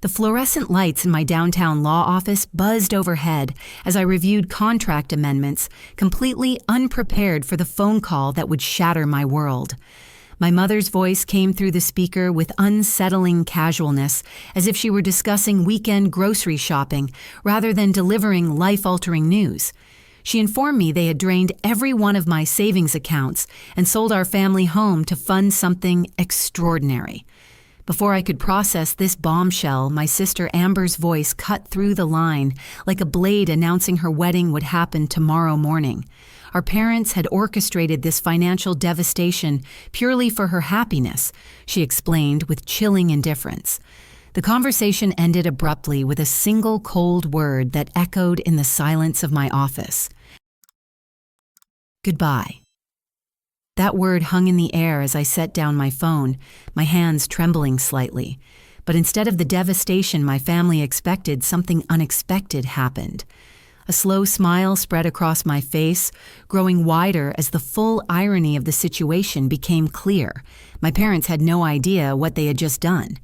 The fluorescent lights in my downtown law office buzzed overhead as I reviewed contract amendments, completely unprepared for the phone call that would shatter my world. My mother's voice came through the speaker with unsettling casualness, as if she were discussing weekend grocery shopping rather than delivering life-altering news. She informed me they had drained every one of my savings accounts and sold our family home to fund something extraordinary. Before I could process this bombshell, my sister Amber's voice cut through the line like a blade announcing her wedding would happen tomorrow morning. Our parents had orchestrated this financial devastation purely for her happiness, she explained with chilling indifference. The conversation ended abruptly with a single cold word that echoed in the silence of my office. Goodbye. That word hung in the air as I set down my phone, my hands trembling slightly. But instead of the devastation my family expected, something unexpected happened. A slow smile spread across my face, growing wider as the full irony of the situation became clear. My parents had no idea what they had just done.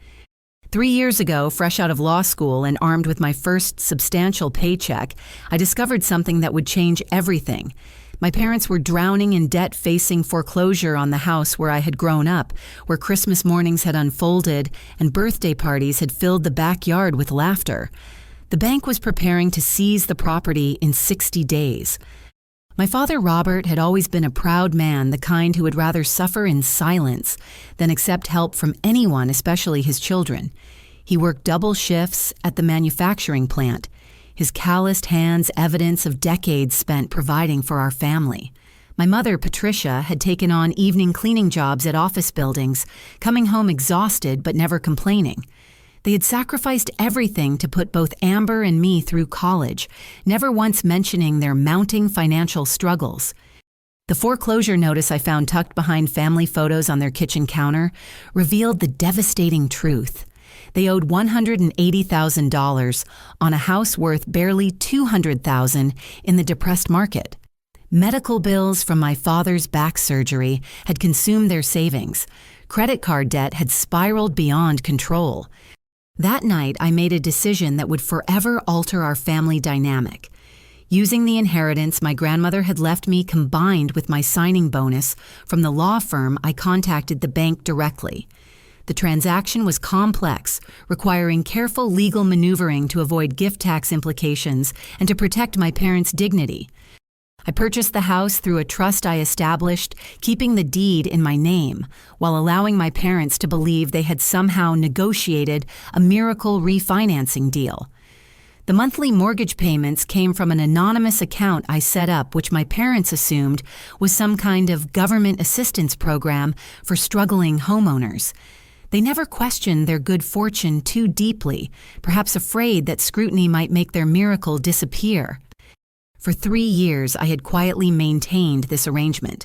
3 years ago, fresh out of law school and armed with my first substantial paycheck, I discovered something that would change everything. My parents were drowning in debt, facing foreclosure on the house where I had grown up, where Christmas mornings had unfolded and birthday parties had filled the backyard with laughter. The bank was preparing to seize the property in 60 days. My father, Robert, had always been a proud man, the kind who would rather suffer in silence than accept help from anyone, especially his children. He worked double shifts at the manufacturing plant, his calloused hands evidence of decades spent providing for our family. My mother, Patricia, had taken on evening cleaning jobs at office buildings, coming home exhausted but never complaining. They had sacrificed everything to put both Amber and me through college, never once mentioning their mounting financial struggles. The foreclosure notice I found tucked behind family photos on their kitchen counter revealed the devastating truth. They owed $180,000 on a house worth barely $200,000 in the depressed market. Medical bills from my father's back surgery had consumed their savings. Credit card debt had spiraled beyond control. That night, I made a decision that would forever alter our family dynamic. Using the inheritance my grandmother had left me combined with my signing bonus from the law firm, I contacted the bank directly. The transaction was complex, requiring careful legal maneuvering to avoid gift tax implications and to protect my parents' dignity. I purchased the house through a trust I established, keeping the deed in my name, while allowing my parents to believe they had somehow negotiated a miracle refinancing deal. The monthly mortgage payments came from an anonymous account I set up, which my parents assumed was some kind of government assistance program for struggling homeowners. They never questioned their good fortune too deeply, perhaps afraid that scrutiny might make their miracle disappear. For 3 years, I had quietly maintained this arrangement.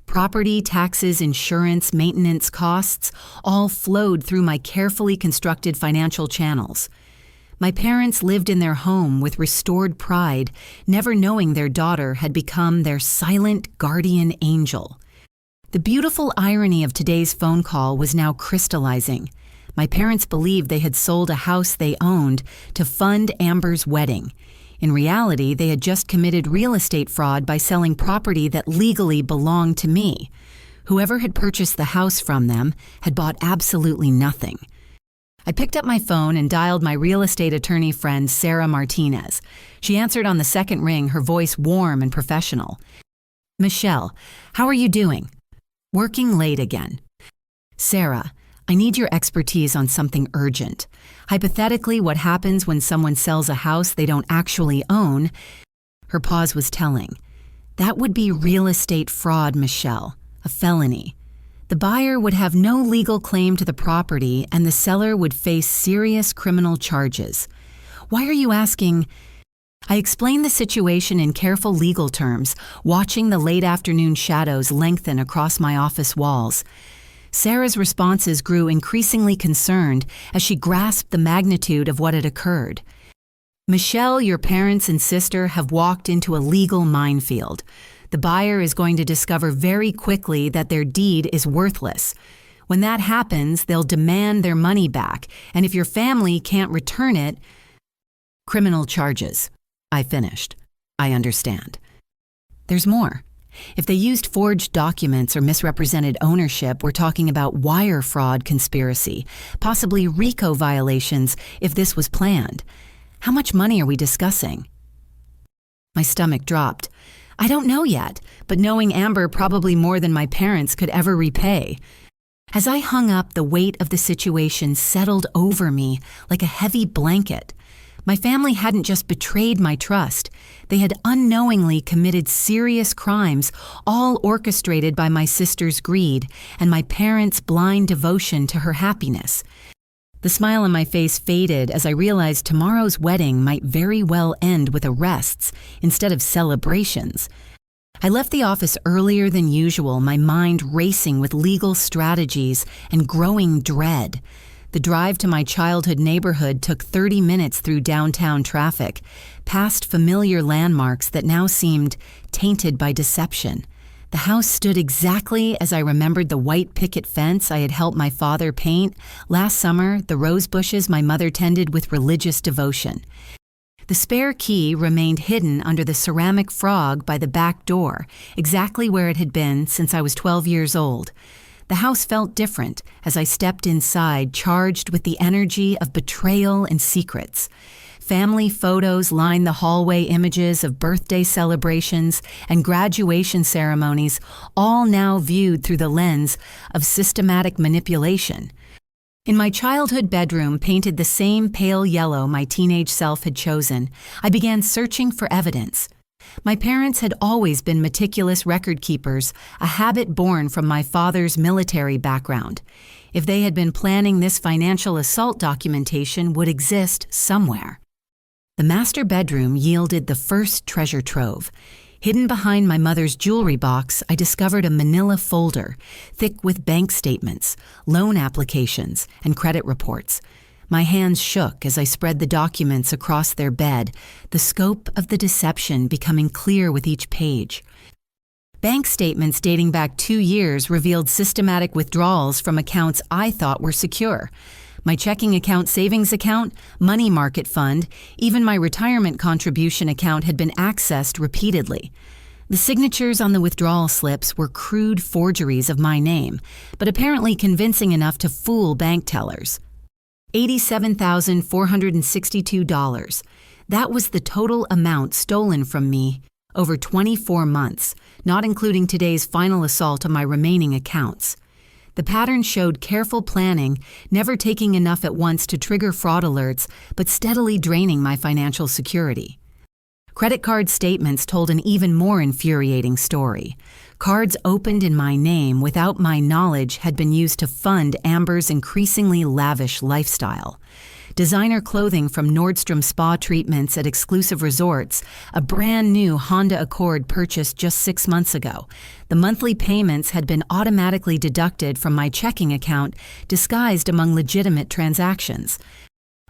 Property, taxes, insurance, maintenance costs all flowed through my carefully constructed financial channels. My parents lived in their home with restored pride, never knowing their daughter had become their silent guardian angel. The beautiful irony of today's phone call was now crystallizing. My parents believed they had sold a house they owned to fund Amber's wedding. In reality, they had just committed real estate fraud by selling property that legally belonged to me. Whoever had purchased the house from them had bought absolutely nothing. I picked up my phone and dialed my real estate attorney friend, Sarah Martinez. She answered on the second ring, her voice warm and professional. "Michelle, how are you doing?" "Working late again." "Sarah, I need your expertise on something urgent. Hypothetically, what happens when someone sells a house they don't actually own?" Her pause was telling. "That would be real estate fraud, Michelle, a felony. The buyer would have no legal claim to the property and the seller would face serious criminal charges. Why are you asking?" I explained the situation in careful legal terms, watching the late afternoon shadows lengthen across my office walls. Sarah's responses grew increasingly concerned as she grasped the magnitude of what had occurred. "Michelle, your parents and sister have walked into a legal minefield. The buyer is going to discover very quickly that their deed is worthless. When that happens, they'll demand their money back, and if your family can't return it, criminal charges. I finished. I understand. There's more. If they used forged documents or misrepresented ownership, we're talking about wire fraud conspiracy, possibly RICO violations if this was planned. How much money are we discussing? My stomach dropped. I don't know yet, but knowing Amber, probably more than my parents could ever repay. As I hung up, the weight of the situation settled over me like a heavy blanket. My family hadn't just betrayed my trust. They had unknowingly committed serious crimes, all orchestrated by my sister's greed and my parents' blind devotion to her happiness. The smile on my face faded as I realized tomorrow's wedding might very well end with arrests instead of celebrations. I left the office earlier than usual, my mind racing with legal strategies and growing dread. The drive to my childhood neighborhood took 30 minutes through downtown traffic, past familiar landmarks that now seemed tainted by deception. The house stood exactly as I remembered the white picket fence I had helped my father paint last summer, the rose bushes my mother tended with religious devotion. The spare key remained hidden under the ceramic frog by the back door, exactly where it had been since I was 12 years old. The house felt different as I stepped inside, charged with the energy of betrayal and secrets. Family photos lined the hallway, images of birthday celebrations and graduation ceremonies, all now viewed through the lens of systematic manipulation. In my childhood bedroom, painted the same pale yellow my teenage self had chosen, I began searching for evidence. My parents had always been meticulous record keepers, a habit born from my father's military background. If they had been planning this, financial assault documentation would exist somewhere. The master bedroom yielded the first treasure trove. Hidden behind my mother's jewelry box, I discovered a manila folder, thick with bank statements, loan applications, and credit reports. My hands shook as I spread the documents across their bed, the scope of the deception becoming clear with each page. Bank statements dating back 2 years revealed systematic withdrawals from accounts I thought were secure. My checking account, savings account, money market fund, even my retirement contribution account had been accessed repeatedly. The signatures on the withdrawal slips were crude forgeries of my name, but apparently convincing enough to fool bank tellers. $87,462. That was the total amount stolen from me over 24 months, not including today's final assault on my remaining accounts. The pattern showed careful planning, never taking enough at once to trigger fraud alerts, but steadily draining my financial security. Credit card statements told an even more infuriating story. Cards opened in my name without my knowledge had been used to fund Amber's increasingly lavish lifestyle. Designer clothing from Nordstrom spa treatments at exclusive resorts, a brand new Honda Accord purchased just 6 months ago. The monthly payments had been automatically deducted from my checking account, disguised among legitimate transactions.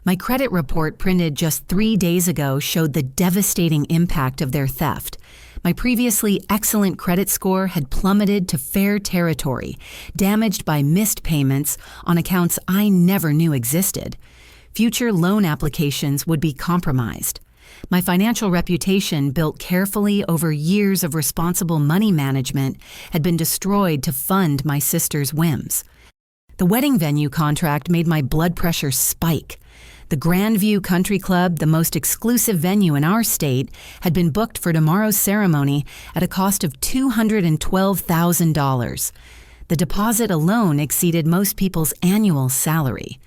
My credit report printed just 3 days ago showed the devastating impact of their theft. My previously excellent credit score had plummeted to fair territory, damaged by missed payments on accounts I never knew existed. Future loan applications would be compromised. My financial reputation, built carefully over years of responsible money management, had been destroyed to fund my sister's whims. The wedding venue contract made my blood pressure spike. The Grandview Country Club, the most exclusive venue in our state, had been booked for tomorrow's ceremony at a cost of $212,000. The deposit alone exceeded most people's annual salary.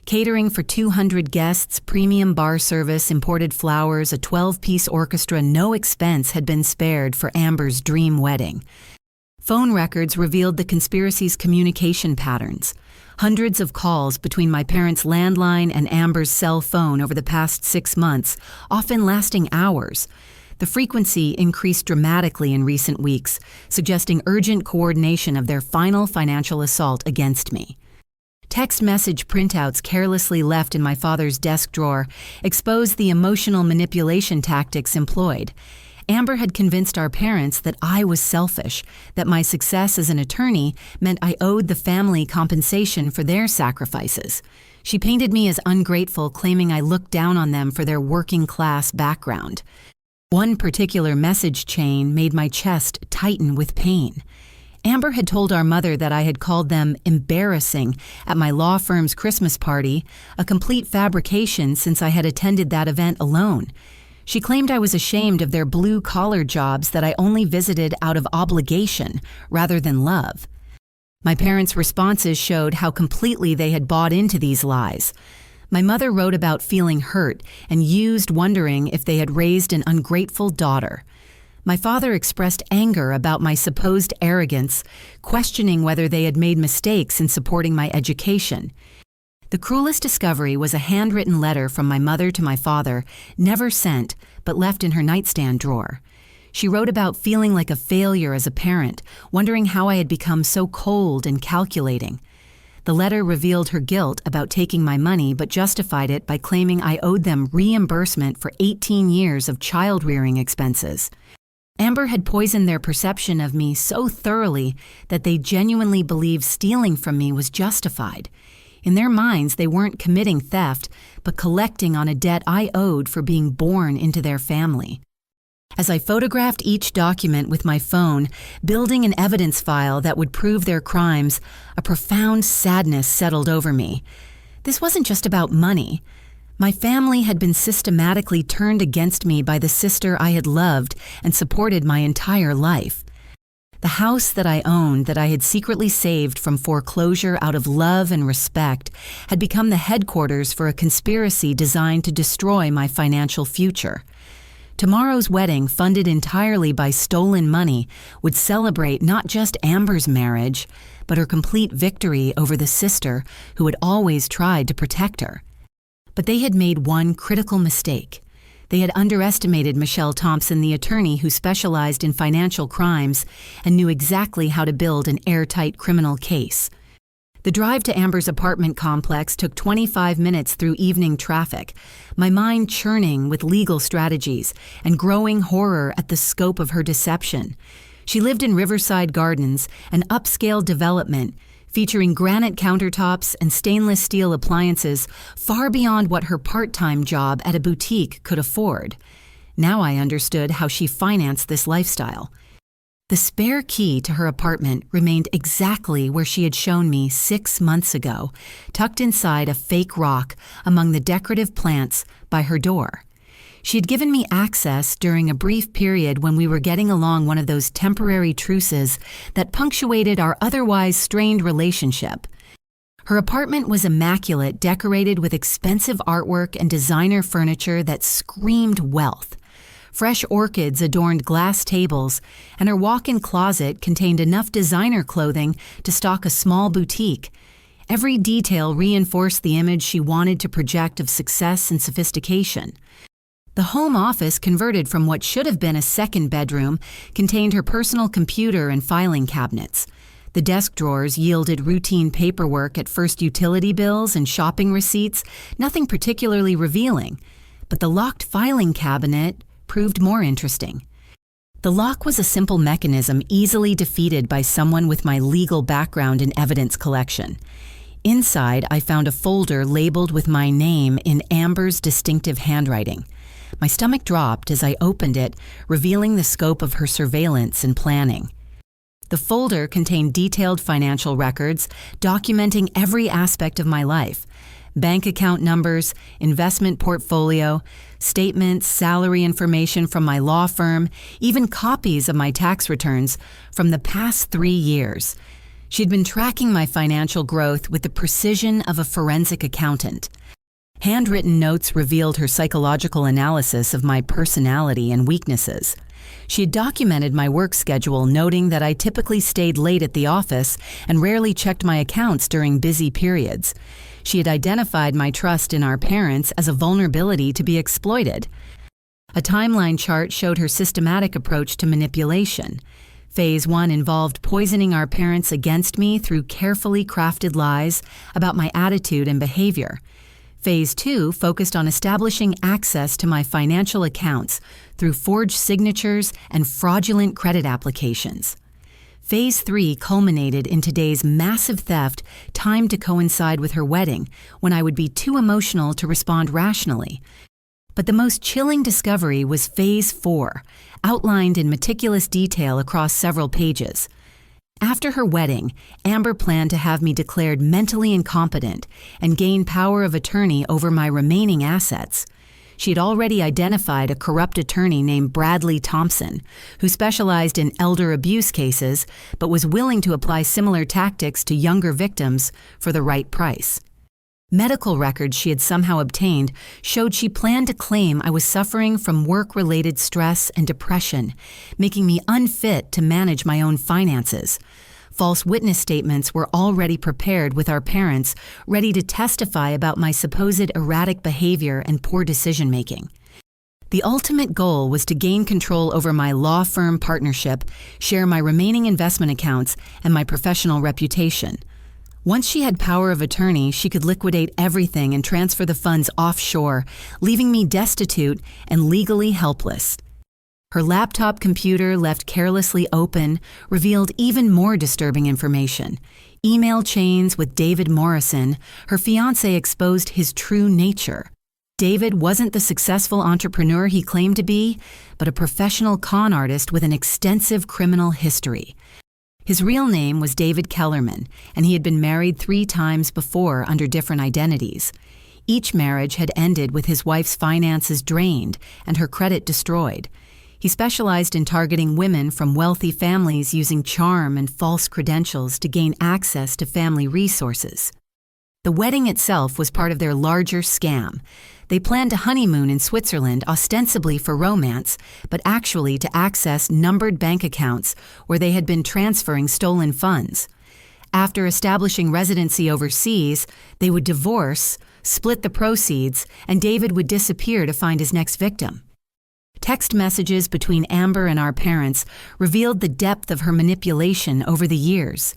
Catering for 200 guests, premium bar service, imported flowers, a 12-piece orchestra, no expense had been spared for Amber's dream wedding. Phone records revealed the conspiracy's communication patterns. Hundreds of calls between my parents' landline and Amber's cell phone over the past 6 months, often lasting hours. The frequency increased dramatically in recent weeks, suggesting urgent coordination of their final financial assault against me. Text message printouts carelessly left in my father's desk drawer exposed the emotional manipulation tactics employed. Amber had convinced our parents that I was selfish, that my success as an attorney meant I owed the family compensation for their sacrifices. She painted me as ungrateful, claiming I looked down on them for their working-class background. One particular message chain made my chest tighten with pain. Amber had told our mother that I had called them embarrassing at my law firm's Christmas party, a complete fabrication since I had attended that event alone. She claimed I was ashamed of their blue-collar jobs that I only visited out of obligation rather than love. My parents' responses showed how completely they had bought into these lies. My mother wrote about feeling hurt and used wondering if they had raised an ungrateful daughter. My father expressed anger about my supposed arrogance, questioning whether they had made mistakes in supporting my education. The cruelest discovery was a handwritten letter from my mother to my father, never sent, but left in her nightstand drawer. She wrote about feeling like a failure as a parent, wondering how I had become so cold and calculating. The letter revealed her guilt about taking my money, but justified it by claiming I owed them reimbursement for 18 years of child-rearing expenses. Amber had poisoned their perception of me so thoroughly that they genuinely believed stealing from me was justified. In their minds, they weren't committing theft, but collecting on a debt I owed for being born into their family. As I photographed each document with my phone, building an evidence file that would prove their crimes, a profound sadness settled over me. This wasn't just about money. My family had been systematically turned against me by the sister I had loved and supported my entire life. The house that I owned, that I had secretly saved from foreclosure out of love and respect, had become the headquarters for a conspiracy designed to destroy my financial future. Tomorrow's wedding, funded entirely by stolen money, would celebrate not just Amber's marriage, but her complete victory over the sister who had always tried to protect her. But they had made one critical mistake. They had underestimated Michelle Thompson, the attorney who specialized in financial crimes and knew exactly how to build an airtight criminal case. The drive to Amber's apartment complex took 25 minutes through evening traffic, my mind churning with legal strategies and growing horror at the scope of her deception. She lived in Riverside Gardens, an upscale development featuring granite countertops and stainless steel appliances far beyond what her part-time job at a boutique could afford. Now I understood how she financed this lifestyle. The spare key to her apartment remained exactly where she had shown me 6 months ago, tucked inside a fake rock among the decorative plants by her door. She had given me access during a brief period when we were getting along, one of those temporary truces that punctuated our otherwise strained relationship. Her apartment was immaculate, decorated with expensive artwork and designer furniture that screamed wealth. Fresh orchids adorned glass tables, and her walk-in closet contained enough designer clothing to stock a small boutique. Every detail reinforced the image she wanted to project of success and sophistication. The home office, converted from what should have been a second bedroom, contained her personal computer and filing cabinets. The desk drawers yielded routine paperwork at first, utility bills and shopping receipts, nothing particularly revealing. But the locked filing cabinet proved more interesting. The lock was a simple mechanism easily defeated by someone with my legal background in evidence collection. Inside, I found a folder labeled with my name in Amber's distinctive handwriting. My stomach dropped as I opened it, revealing the scope of her surveillance and planning. The folder contained detailed financial records documenting every aspect of my life: bank account numbers, investment portfolio, statements, salary information from my law firm, even copies of my tax returns from the past 3 years. She'd been tracking my financial growth with the precision of a forensic accountant. Handwritten notes revealed her psychological analysis of my personality and weaknesses. She had documented my work schedule, noting that I typically stayed late at the office and rarely checked my accounts during busy periods. She had identified my trust in our parents as a vulnerability to be exploited. A timeline chart showed her systematic approach to manipulation. Phase 1 involved poisoning our parents against me through carefully crafted lies about my attitude and behavior. Phase 2 focused on establishing access to my financial accounts through forged signatures and fraudulent credit applications. Phase 3 culminated in today's massive theft, timed to coincide with her wedding, when I would be too emotional to respond rationally. But the most chilling discovery was Phase 4, outlined in meticulous detail across several pages. After her wedding, Amber planned to have me declared mentally incompetent and gain power of attorney over my remaining assets. She had already identified a corrupt attorney named Bradley Thompson, who specialized in elder abuse cases but was willing to apply similar tactics to younger victims for the right price. Medical records she had somehow obtained showed she planned to claim I was suffering from work-related stress and depression, making me unfit to manage my own finances. False witness statements were already prepared with our parents, ready to testify about my supposed erratic behavior and poor decision-making. The ultimate goal was to gain control over my law firm partnership, share my remaining investment accounts, and my professional reputation. Once she had power of attorney, she could liquidate everything and transfer the funds offshore, leaving me destitute and legally helpless. Her laptop computer, left carelessly open, revealed even more disturbing information. Email chains with David Morrison, her fiancé exposed his true nature. David wasn't the successful entrepreneur he claimed to be, but a professional con artist with an extensive criminal history. His real name was David Kellerman, and he had been married 3 times before under different identities. Each marriage had ended with his wife's finances drained and her credit destroyed. He specialized in targeting women from wealthy families using charm and false credentials to gain access to family resources. The wedding itself was part of their larger scam. They planned a honeymoon in Switzerland ostensibly for romance, but actually to access numbered bank accounts where they had been transferring stolen funds. After establishing residency overseas, they would divorce, split the proceeds, and David would disappear to find his next victim. Text messages between Amber and our parents revealed the depth of her manipulation over the years.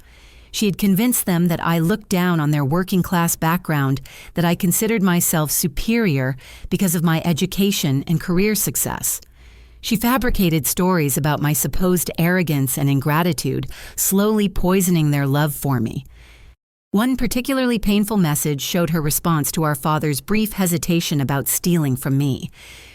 She had convinced them that I looked down on their working-class background, that I considered myself superior because of my education and career success. She fabricated stories about my supposed arrogance and ingratitude, slowly poisoning their love for me. One particularly painful message showed her response to our father's brief hesitation about stealing from me.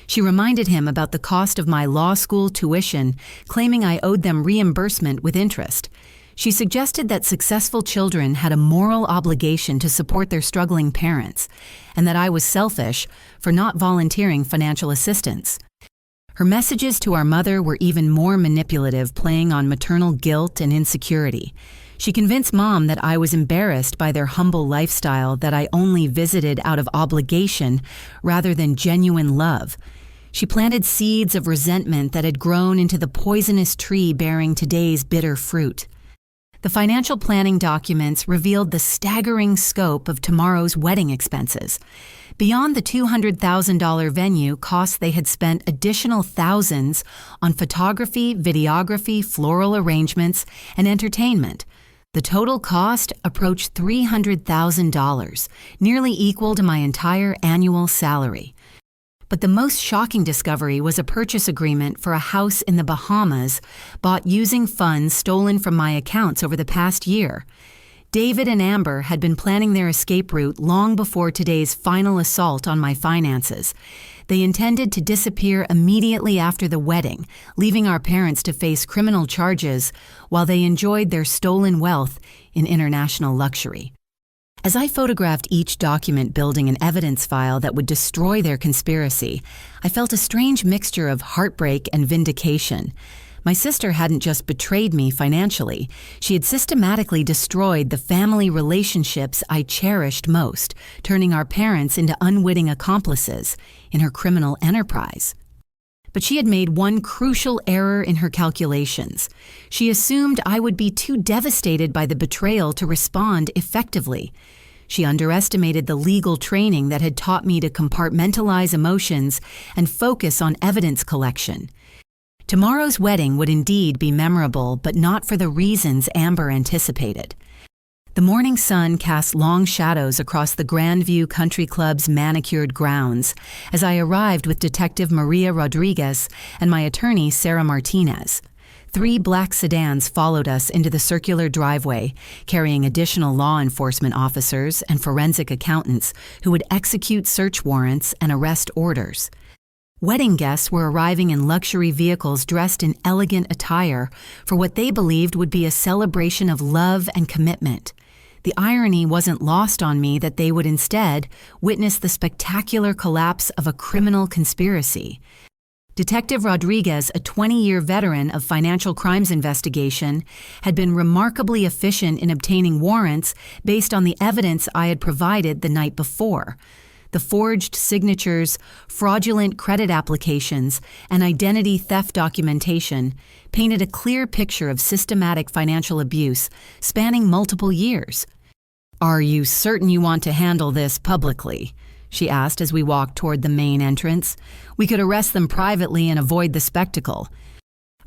She reminded him about the cost of my law school tuition, claiming I owed them reimbursement with interest. She suggested that successful children had a moral obligation to support their struggling parents, and that I was selfish for not volunteering financial assistance. Her messages to our mother were even more manipulative, playing on maternal guilt and insecurity. She convinced Mom that I was embarrassed by their humble lifestyle, that I only visited out of obligation rather than genuine love. She planted seeds of resentment that had grown into the poisonous tree bearing today's bitter fruit. The financial planning documents revealed the staggering scope of tomorrow's wedding expenses. Beyond the $200,000 venue costs, they had spent additional thousands on photography, videography, floral arrangements, and entertainment. The total cost approached $300,000, nearly equal to my entire annual salary. But the most shocking discovery was a purchase agreement for a house in the Bahamas, bought using funds stolen from my accounts over the past year. David and Amber had been planning their escape route long before today's final assault on my finances. They intended to disappear immediately after the wedding, leaving our parents to face criminal charges while they enjoyed their stolen wealth in international luxury. As I photographed each document building an evidence file that would destroy their conspiracy, I felt a strange mixture of heartbreak and vindication. My sister hadn't just betrayed me financially, she had systematically destroyed the family relationships I cherished most, turning our parents into unwitting accomplices in her criminal enterprise. But she had made one crucial error in her calculations. She assumed I would be too devastated by the betrayal to respond effectively. She underestimated the legal training that had taught me to compartmentalize emotions and focus on evidence collection. Tomorrow's wedding would indeed be memorable, but not for the reasons Amber anticipated. The morning sun cast long shadows across the Grandview Country Club's manicured grounds as I arrived with Detective Maria Rodriguez and my attorney Sarah Martinez. 3 black sedans followed us into the circular driveway, carrying additional law enforcement officers and forensic accountants who would execute search warrants and arrest orders. Wedding guests were arriving in luxury vehicles dressed in elegant attire for what they believed would be a celebration of love and commitment. The irony wasn't lost on me that they would instead witness the spectacular collapse of a criminal conspiracy. Detective Rodriguez, a 20-year veteran of financial crimes investigation, had been remarkably efficient in obtaining warrants based on the evidence I had provided the night before. The forged signatures, fraudulent credit applications, and identity theft documentation painted a clear picture of systematic financial abuse spanning multiple years. "Are you certain you want to handle this publicly?" she asked as we walked toward the main entrance. "We could arrest them privately and avoid the spectacle."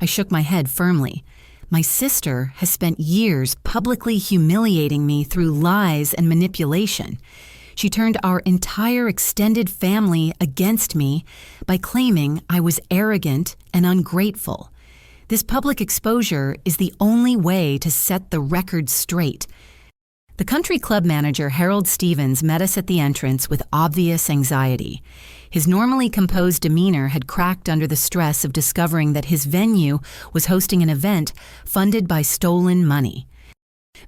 I shook my head firmly. My sister has spent years publicly humiliating me through lies and manipulation. She turned our entire extended family against me by claiming I was arrogant and ungrateful. This public exposure is the only way to set the record straight. The country club manager, Harold Stevens, met us at the entrance with obvious anxiety. His normally composed demeanor had cracked under the stress of discovering that his venue was hosting an event funded by stolen money.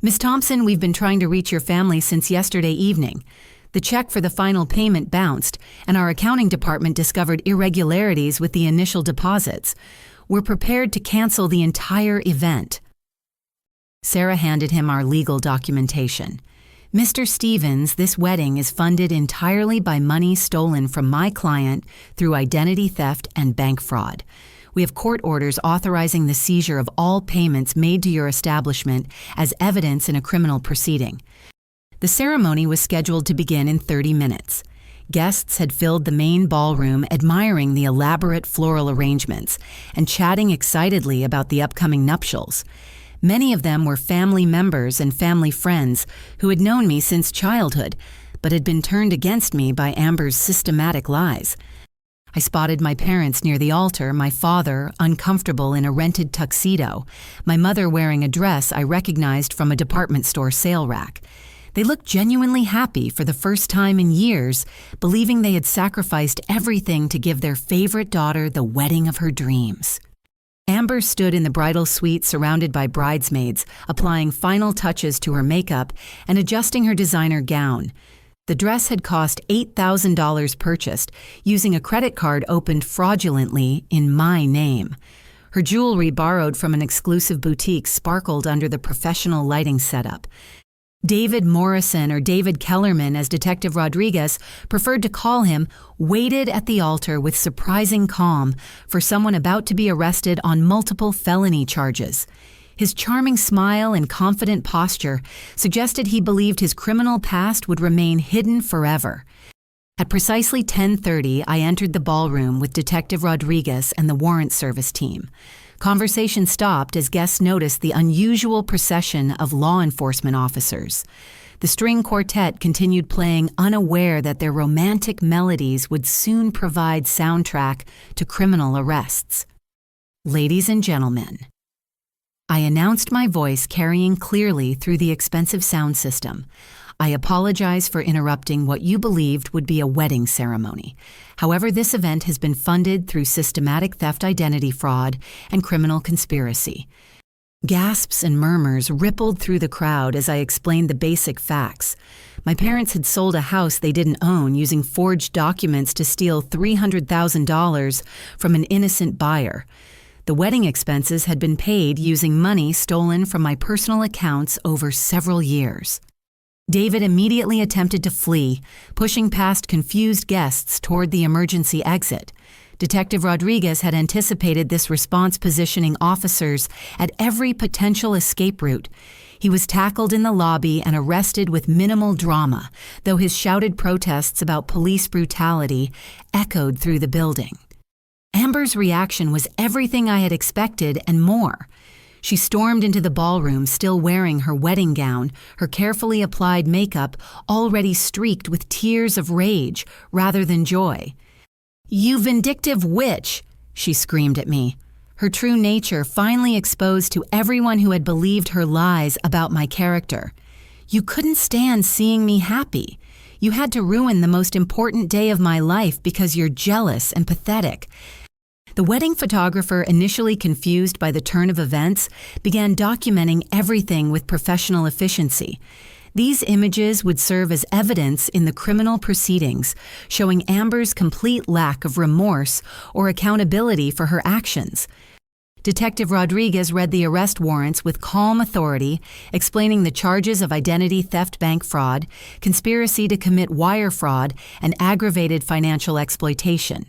"Miss Thompson, we've been trying to reach your family since yesterday evening. The check for the final payment bounced, and our accounting department discovered irregularities with the initial deposits. We're prepared to cancel the entire event." Sarah handed him our legal documentation. "Mr. Stevens, this wedding is funded entirely by money stolen from my client through identity theft and bank fraud. We have court orders authorizing the seizure of all payments made to your establishment as evidence in a criminal proceeding." The ceremony was scheduled to begin in 30 minutes. Guests had filled the main ballroom admiring the elaborate floral arrangements and chatting excitedly about the upcoming nuptials. Many of them were family members and family friends who had known me since childhood, but had been turned against me by Amber's systematic lies. I spotted my parents near the altar, my father uncomfortable in a rented tuxedo, my mother wearing a dress I recognized from a department store sale rack. They looked genuinely happy for the first time in years, believing they had sacrificed everything to give their favorite daughter the wedding of her dreams. Amber stood in the bridal suite surrounded by bridesmaids, applying final touches to her makeup and adjusting her designer gown. The dress had cost $8,000 purchased, using a credit card opened fraudulently in my name. Her jewelry borrowed from an exclusive boutique sparkled under the professional lighting setup. David Morrison, or David Kellerman as Detective Rodriguez preferred to call him, waited at the altar with surprising calm for someone about to be arrested on multiple felony charges. His charming smile and confident posture suggested he believed his criminal past would remain hidden forever. At precisely 10:30, I entered the ballroom with Detective Rodriguez and the warrant service team. Conversation stopped as guests noticed the unusual procession of law enforcement officers. The string quartet continued playing, unaware that their romantic melodies would soon provide soundtrack to criminal arrests. "Ladies and gentlemen," I announced, my voice carrying clearly through the expensive sound system. "I apologize for interrupting what you believed would be a wedding ceremony. However, this event has been funded through systematic theft, identity fraud, and criminal conspiracy." Gasps and murmurs rippled through the crowd as I explained the basic facts. My parents had sold a house they didn't own using forged documents to steal $300,000 from an innocent buyer. The wedding expenses had been paid using money stolen from my personal accounts over several years. David immediately attempted to flee, pushing past confused guests toward the emergency exit. Detective Rodriguez had anticipated this response, positioning officers at every potential escape route. He was tackled in the lobby and arrested with minimal drama, though his shouted protests about police brutality echoed through the building. Amber's reaction was everything I had expected and more. She stormed into the ballroom, still wearing her wedding gown, her carefully applied makeup already streaked with tears of rage rather than joy. "You vindictive witch!" she screamed at me, her true nature finally exposed to everyone who had believed her lies about my character. "You couldn't stand seeing me happy. You had to ruin the most important day of my life because you're jealous and pathetic." The wedding photographer, initially confused by the turn of events, began documenting everything with professional efficiency. These images would serve as evidence in the criminal proceedings, showing Amber's complete lack of remorse or accountability for her actions. Detective Rodriguez read the arrest warrants with calm authority, explaining the charges of identity theft, bank fraud, conspiracy to commit wire fraud, and aggravated financial exploitation.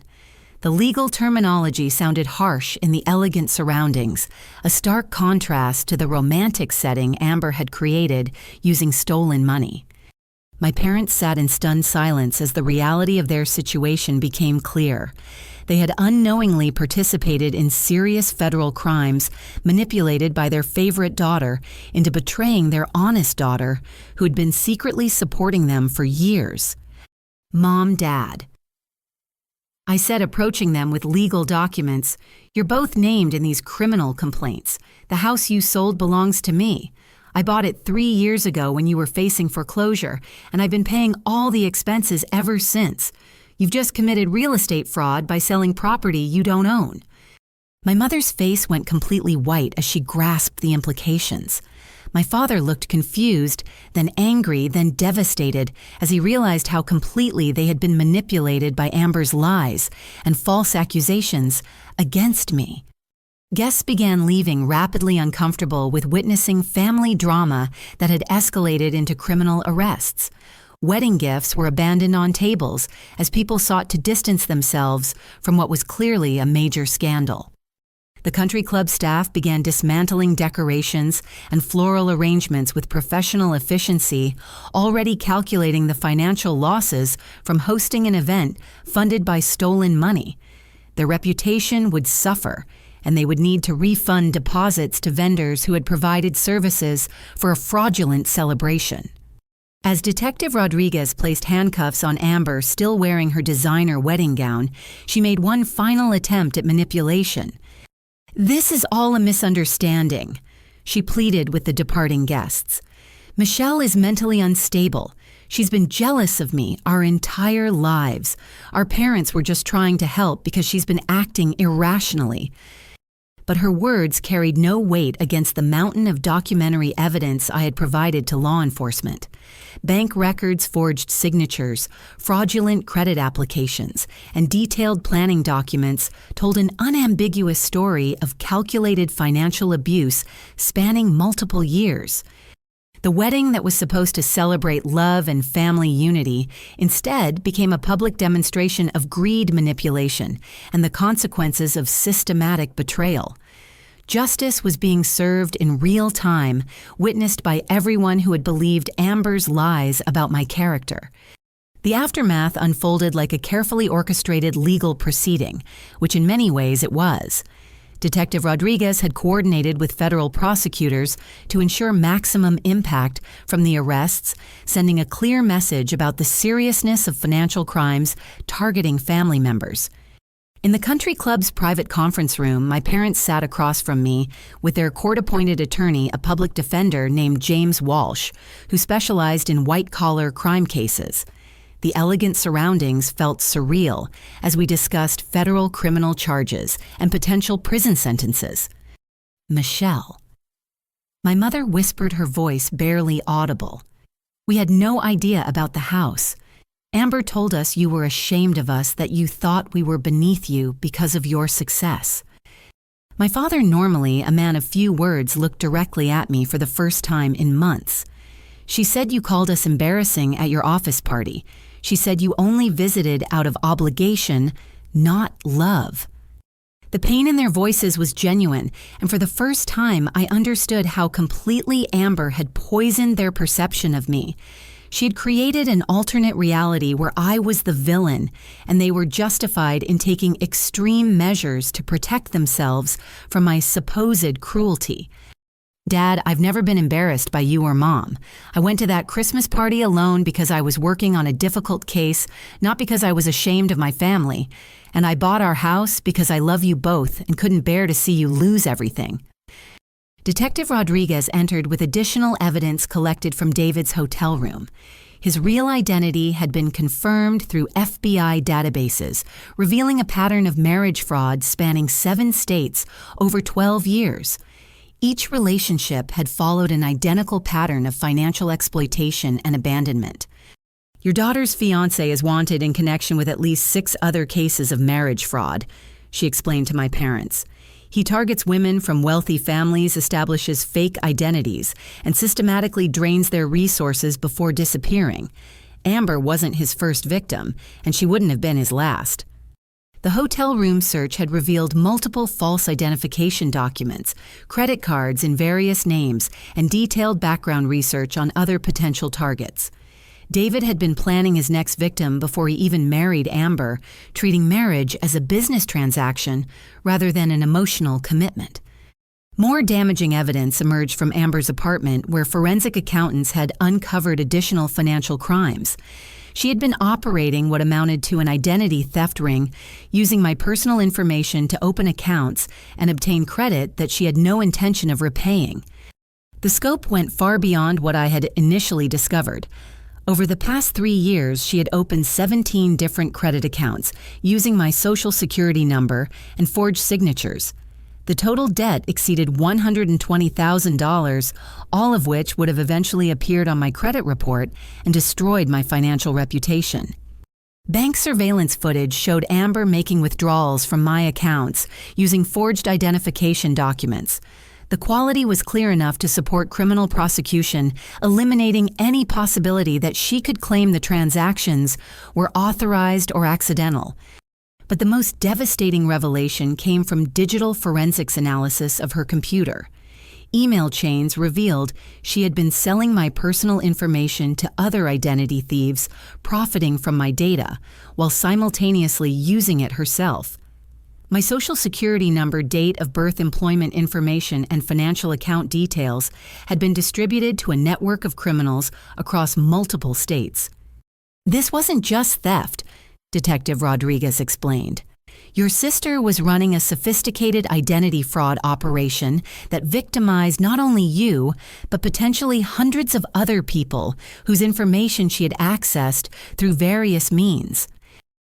The legal terminology sounded harsh in the elegant surroundings, a stark contrast to the romantic setting Amber had created using stolen money. My parents sat in stunned silence as the reality of their situation became clear. They had unknowingly participated in serious federal crimes, manipulated by their favorite daughter into betraying their honest daughter, who had been secretly supporting them for years. "Mom, Dad," I said, approaching them with legal documents, "you're both named in these criminal complaints. The house you sold belongs to me. I bought it 3 years ago when you were facing foreclosure, and I've been paying all the expenses ever since. You've just committed real estate fraud by selling property you don't own." My mother's face went completely white as she grasped the implications. My father looked confused, then angry, then devastated as he realized how completely they had been manipulated by Amber's lies and false accusations against me. Guests began leaving, rapidly uncomfortable with witnessing family drama that had escalated into criminal arrests. Wedding gifts were abandoned on tables as people sought to distance themselves from what was clearly a major scandal. The country club staff began dismantling decorations and floral arrangements with professional efficiency, already calculating the financial losses from hosting an event funded by stolen money. Their reputation would suffer, and they would need to refund deposits to vendors who had provided services for a fraudulent celebration. As Detective Rodriguez placed handcuffs on Amber, still wearing her designer wedding gown, she made one final attempt at manipulation. "This is all a misunderstanding," she pleaded with the departing guests. "Michelle is mentally unstable. She's been jealous of me our entire lives. Our parents were just trying to help because she's been acting irrationally." But her words carried no weight against the mountain of documentary evidence I had provided to law enforcement. Bank records, forged signatures, fraudulent credit applications, and detailed planning documents told an unambiguous story of calculated financial abuse spanning multiple years. The wedding that was supposed to celebrate love and family unity instead became a public demonstration of greed manipulation and the consequences of systematic betrayal. Justice was being served in real time, witnessed by everyone who had believed Amber's lies about my character. The aftermath unfolded like a carefully orchestrated legal proceeding, which in many ways it was. Detective Rodriguez had coordinated with federal prosecutors to ensure maximum impact from the arrests, sending a clear message about the seriousness of financial crimes targeting family members. In the country club's private conference room, my parents sat across from me with their court-appointed attorney, a public defender named James Walsh, who specialized in white-collar crime cases. The elegant surroundings felt surreal as we discussed federal criminal charges and potential prison sentences. "Michelle." My mother whispered, her voice barely audible. "We had no idea about the house. Amber told us you were ashamed of us, that you thought we were beneath you because of your success." My father, normally a man of few words, looked directly at me for the first time in months. "She said you called us embarrassing at your office party. She said you only visited out of obligation, not love." The pain in their voices was genuine, and for the first time I understood how completely Amber had poisoned their perception of me. She had created an alternate reality where I was the villain, and they were justified in taking extreme measures to protect themselves from my supposed cruelty. Dad, I've never been embarrassed by you or Mom. I went to that Christmas party alone because I was working on a difficult case, not because I was ashamed of my family. And I bought our house because I love you both and couldn't bear to see you lose everything. Detective Rodriguez entered with additional evidence collected from David's hotel room. His real identity had been confirmed through FBI databases, revealing a pattern of marriage fraud spanning 7 states over 12 years. Each relationship had followed an identical pattern of financial exploitation and abandonment. Your daughter's fiancé is wanted in connection with at least 6 other cases of marriage fraud, she explained to my parents. He targets women from wealthy families, establishes fake identities, and systematically drains their resources before disappearing. Amber wasn't his first victim, and she wouldn't have been his last. The hotel room search had revealed multiple false identification documents, credit cards in various names, and detailed background research on other potential targets. David had been planning his next victim before he even married Amber, treating marriage as a business transaction rather than an emotional commitment. More damaging evidence emerged from Amber's apartment, where forensic accountants had uncovered additional financial crimes. She had been operating what amounted to an identity theft ring, using my personal information to open accounts and obtain credit that she had no intention of repaying. The scope went far beyond what I had initially discovered. Over the past 3 years, she had opened 17 different credit accounts using my social security number and forged signatures. The total debt exceeded $120,000, all of which would have eventually appeared on my credit report and destroyed my financial reputation. Bank surveillance footage showed Amber making withdrawals from my accounts using forged identification documents. The quality was clear enough to support criminal prosecution, eliminating any possibility that she could claim the transactions were authorized or accidental. But the most devastating revelation came from digital forensics analysis of her computer. Email chains revealed she had been selling my personal information to other identity thieves, profiting from my data, while simultaneously using it herself. My social security number, date of birth, employment information, and financial account details had been distributed to a network of criminals across multiple states. This wasn't just theft, Detective Rodriguez explained. Your sister was running a sophisticated identity fraud operation that victimized not only you, but potentially hundreds of other people whose information she had accessed through various means.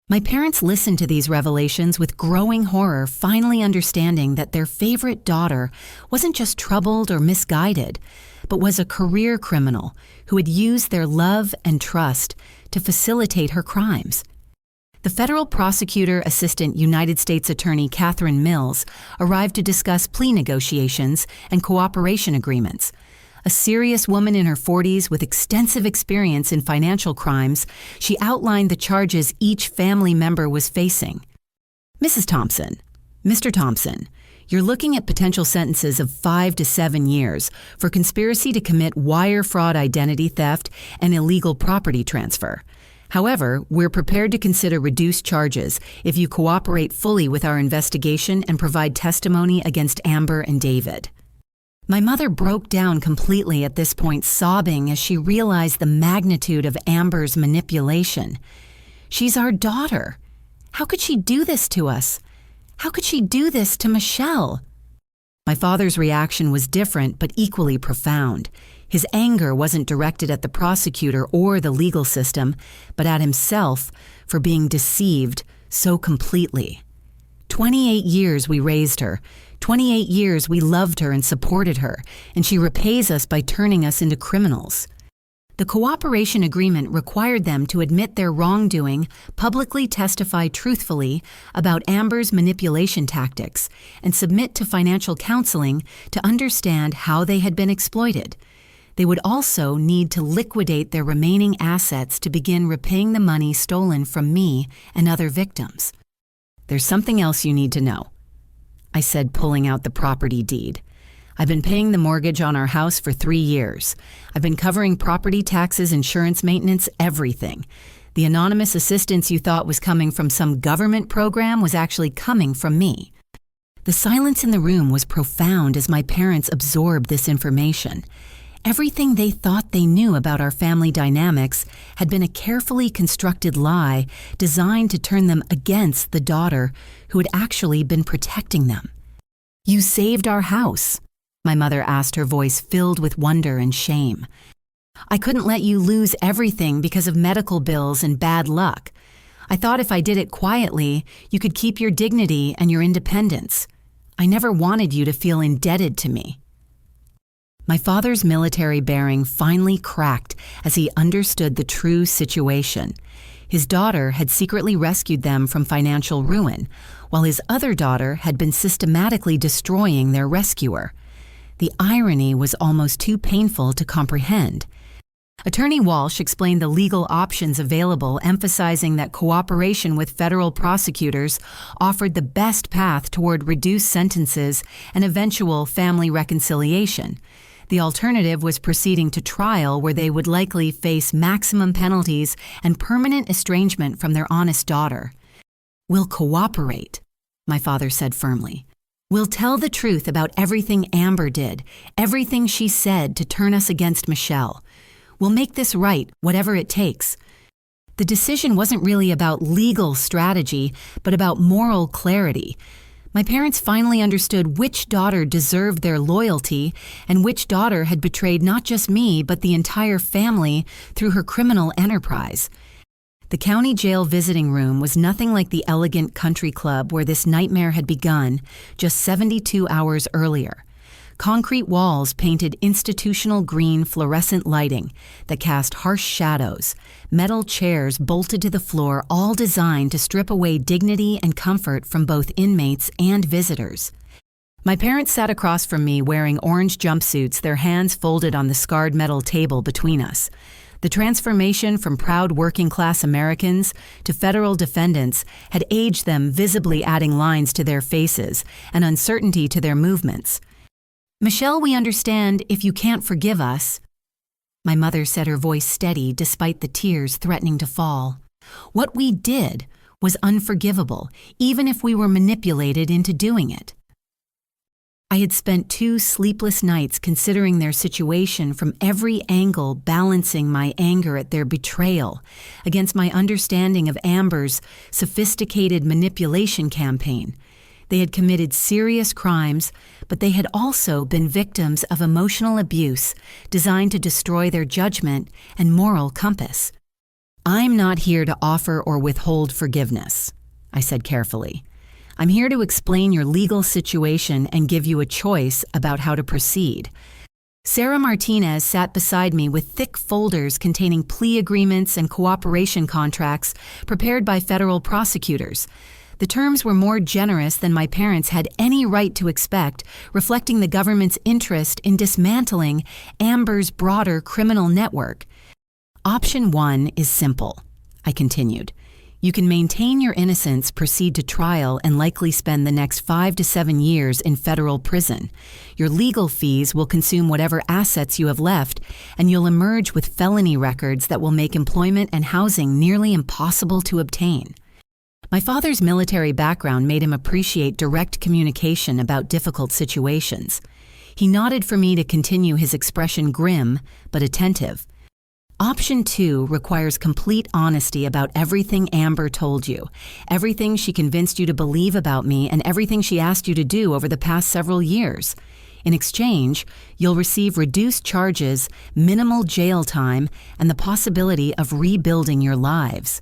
My parents listened to these revelations with growing horror, finally understanding that their favorite daughter wasn't just troubled or misguided, but was a career criminal who had used their love and trust to facilitate her crimes. The federal prosecutor assistant United States Attorney Catherine Mills arrived to discuss plea negotiations and cooperation agreements. A serious woman in her 40s with extensive experience in financial crimes, she outlined the charges each family member was facing. Mrs. Thompson, Mr. Thompson, you're looking at potential sentences of 5 to 7 years for conspiracy to commit wire fraud, identity theft, and illegal property transfer. However, we're prepared to consider reduced charges if you cooperate fully with our investigation and provide testimony against Amber and David. My mother broke down completely at this point, sobbing as she realized the magnitude of Amber's manipulation. She's our daughter. How could she do this to us? How could she do this to Michelle? My father's reaction was different but equally profound. His anger wasn't directed at the prosecutor or the legal system, but at himself for being deceived so completely. 28 years we raised her. 28 years we loved her and supported her, and she repays us by turning us into criminals. The cooperation agreement required them to admit their wrongdoing, publicly testify truthfully about Amber's manipulation tactics, and submit to financial counseling to understand how they had been exploited. They would also need to liquidate their remaining assets to begin repaying the money stolen from me and other victims. There's something else you need to know, I said, pulling out the property deed. I've been paying the mortgage on our house for 3 years. I've been covering property taxes, insurance, maintenance, everything. The anonymous assistance you thought was coming from some government program was actually coming from me." The silence in the room was profound as my parents absorbed this information. Everything they thought they knew about our family dynamics had been a carefully constructed lie designed to turn them against the daughter who had actually been protecting them. "You saved our house," my mother asked, her voice filled with wonder and shame. "I couldn't let you lose everything because of medical bills and bad luck. I thought if I did it quietly, you could keep your dignity and your independence. I never wanted you to feel indebted to me." My father's military bearing finally cracked as he understood the true situation. His daughter had secretly rescued them from financial ruin, while his other daughter had been systematically destroying their rescuer. The irony was almost too painful to comprehend. Attorney Walsh explained the legal options available, emphasizing that cooperation with federal prosecutors offered the best path toward reduced sentences and eventual family reconciliation. The alternative was proceeding to trial, where they would likely face maximum penalties and permanent estrangement from their honest daughter. "We'll cooperate," my father said firmly. "We'll tell the truth about everything Amber did, everything she said to turn us against Michelle. We'll make this right, whatever it takes." The decision wasn't really about legal strategy, but about moral clarity. My parents finally understood which daughter deserved their loyalty and which daughter had betrayed not just me, but the entire family through her criminal enterprise. The county jail visiting room was nothing like the elegant country club where this nightmare had begun just 72 hours earlier. Concrete walls painted institutional green fluorescent lighting that cast harsh shadows, metal chairs bolted to the floor, all designed to strip away dignity and comfort from both inmates and visitors. My parents sat across from me wearing orange jumpsuits, their hands folded on the scarred metal table between us. The transformation from proud working-class Americans to federal defendants had aged them, visibly adding lines to their faces and uncertainty to their movements. "Michelle, we understand if you can't forgive us," my mother said, her voice steady despite the tears threatening to fall. "What we did was unforgivable, even if we were manipulated into doing it." I had spent 2 sleepless nights considering their situation from every angle, balancing my anger at their betrayal against my understanding of Amber's sophisticated manipulation campaign. They had committed serious crimes, but they had also been victims of emotional abuse designed to destroy their judgment and moral compass. "I'm not here to offer or withhold forgiveness," I said carefully. "I'm here to explain your legal situation and give you a choice about how to proceed." Sarah Martinez sat beside me with thick folders containing plea agreements and cooperation contracts prepared by federal prosecutors. The terms were more generous than my parents had any right to expect, reflecting the government's interest in dismantling Amber's broader criminal network. "Option 1 is simple," I continued. "You can maintain your innocence, proceed to trial, and likely spend the next 5 to 7 years in federal prison. Your legal fees will consume whatever assets you have left, and you'll emerge with felony records that will make employment and housing nearly impossible to obtain." My father's military background made him appreciate direct communication about difficult situations. He nodded for me to continue, his expression grim but attentive. "Option 2 requires complete honesty about everything Amber told you, everything she convinced you to believe about me, and everything she asked you to do over the past several years. In exchange, you'll receive reduced charges, minimal jail time, and the possibility of rebuilding your lives."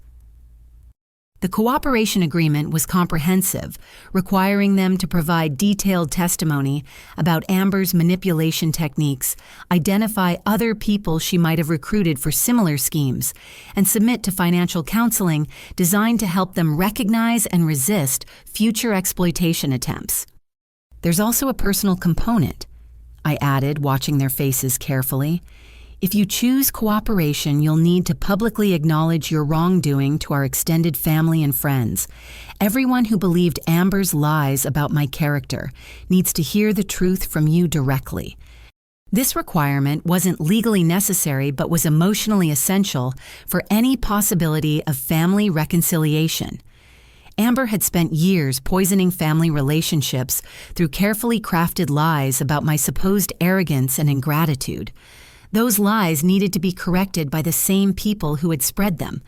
The cooperation agreement was comprehensive, requiring them to provide detailed testimony about Amber's manipulation techniques, identify other people she might have recruited for similar schemes, and submit to financial counseling designed to help them recognize and resist future exploitation attempts. "There's also a personal component," I added, watching their faces carefully. If you choose cooperation, you'll need to publicly acknowledge your wrongdoing to our extended family and friends. Everyone who believed Amber's lies about my character needs to hear the truth from you directly. This requirement wasn't legally necessary but was emotionally essential for any possibility of family reconciliation. Amber had spent years poisoning family relationships through carefully crafted lies about my supposed arrogance and ingratitude. Those lies needed to be corrected by the same people who had spread them.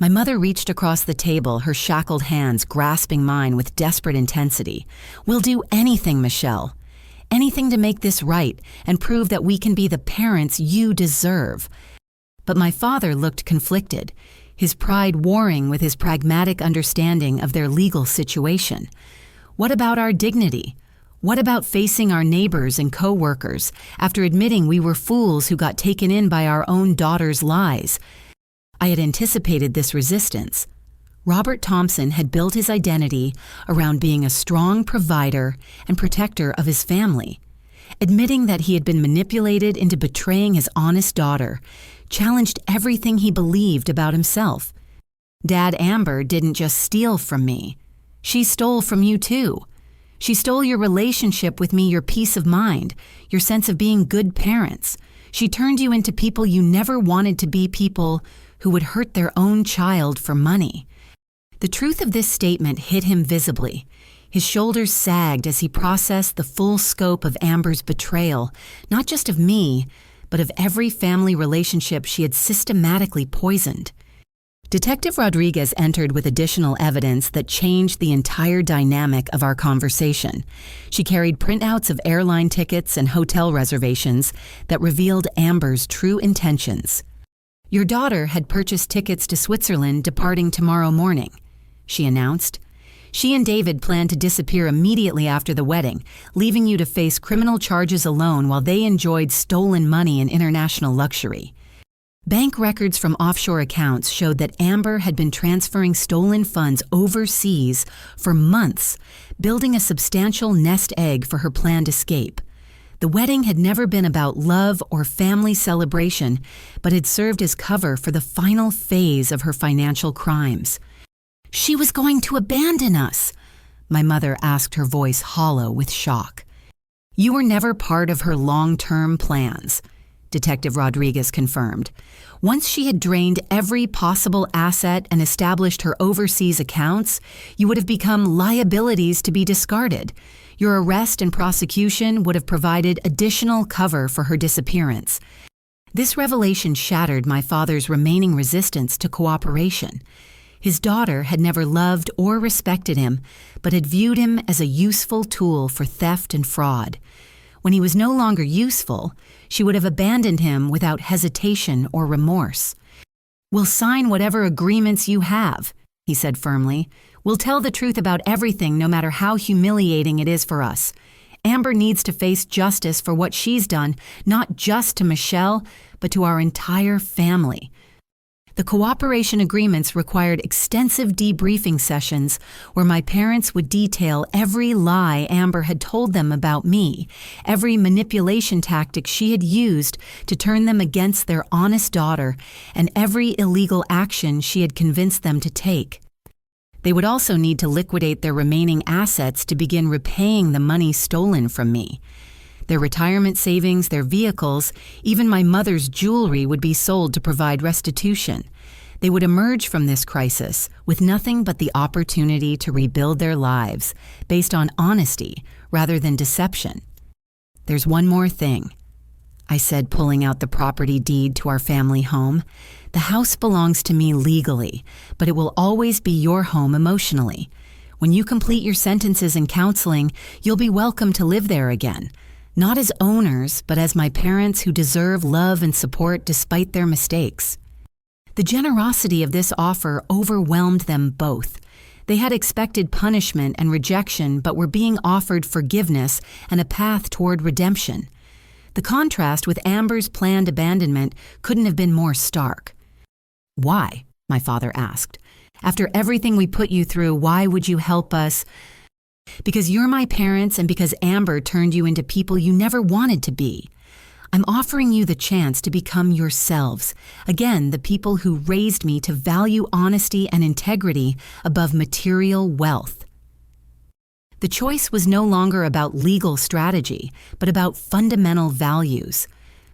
My mother reached across the table, her shackled hands grasping mine with desperate intensity. "We'll do anything, Michelle. Anything to make this right and prove that we can be the parents you deserve." But my father looked conflicted, his pride warring with his pragmatic understanding of their legal situation. What about our dignity? What about facing our neighbors and co-workers after admitting we were fools who got taken in by our own daughter's lies? I had anticipated this resistance. Robert Thompson had built his identity around being a strong provider and protector of his family. Admitting that he had been manipulated into betraying his honest daughter challenged everything he believed about himself. Dad, Amber didn't just steal from me. She stole from you too. She stole your relationship with me, your peace of mind, your sense of being good parents. She turned you into people you never wanted to be, people who would hurt their own child for money. The truth of this statement hit him visibly. His shoulders sagged as he processed the full scope of Amber's betrayal, not just of me, but of every family relationship she had systematically poisoned. Detective Rodriguez entered with additional evidence that changed the entire dynamic of our conversation. She carried printouts of airline tickets and hotel reservations that revealed Amber's true intentions. "Your daughter had purchased tickets to Switzerland departing tomorrow morning," she announced. "She and David planned to disappear immediately after the wedding, leaving you to face criminal charges alone while they enjoyed stolen money and international luxury." Bank records from offshore accounts showed that Amber had been transferring stolen funds overseas for months, building a substantial nest egg for her planned escape. The wedding had never been about love or family celebration, but had served as cover for the final phase of her financial crimes. "She was going to abandon us," my mother asked, her voice hollow with shock. "You were never part of her long-term plans," Detective Rodriguez confirmed. "Once she had drained every possible asset and established her overseas accounts, you would have become liabilities to be discarded. Your arrest and prosecution would have provided additional cover for her disappearance." This revelation shattered my father's remaining resistance to cooperation. His daughter had never loved or respected him, but had viewed him as a useful tool for theft and fraud. When he was no longer useful, she would have abandoned him without hesitation or remorse. "We'll sign whatever agreements you have," he said firmly. "We'll tell the truth about everything, no matter how humiliating it is for us. Amber needs to face justice for what she's done, not just to Michelle, but to our entire family." The cooperation agreements required extensive debriefing sessions where my parents would detail every lie Amber had told them about me, every manipulation tactic she had used to turn them against their honest daughter, and every illegal action she had convinced them to take. They would also need to liquidate their remaining assets to begin repaying the money stolen from me. Their retirement savings, their vehicles, even my mother's jewelry would be sold to provide restitution. They would emerge from this crisis with nothing but the opportunity to rebuild their lives based on honesty rather than deception. "There's one more thing," I said, pulling out the property deed to our family home. "The house belongs to me legally, but it will always be your home emotionally. When you complete your sentences in counseling, you'll be welcome to live there again. Not as owners, but as my parents who deserve love and support despite their mistakes." The generosity of this offer overwhelmed them both. They had expected punishment and rejection, but were being offered forgiveness and a path toward redemption. The contrast with Amber's planned abandonment couldn't have been more stark. "Why?" my father asked. "After everything we put you through, why would you help us?" "Because you're my parents and because Amber turned you into people you never wanted to be. I'm offering you the chance to become yourselves. Again, the people who raised me to value honesty and integrity above material wealth. The choice was no longer about legal strategy, but about fundamental values.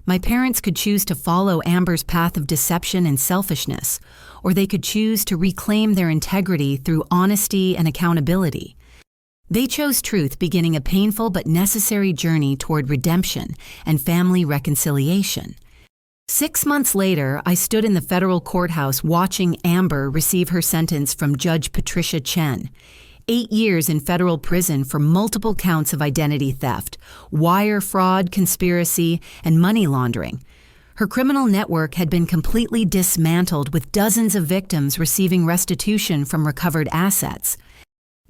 My parents could choose to follow Amber's path of deception and selfishness, or they could choose to reclaim their integrity through honesty and accountability. They chose truth, beginning a painful but necessary journey toward redemption and family reconciliation. 6 months later, I stood in the federal courthouse watching Amber receive her sentence from Judge Patricia Chen. 8 years in federal prison for multiple counts of identity theft, wire fraud, conspiracy, and money laundering. Her criminal network had been completely dismantled, with dozens of victims receiving restitution from recovered assets.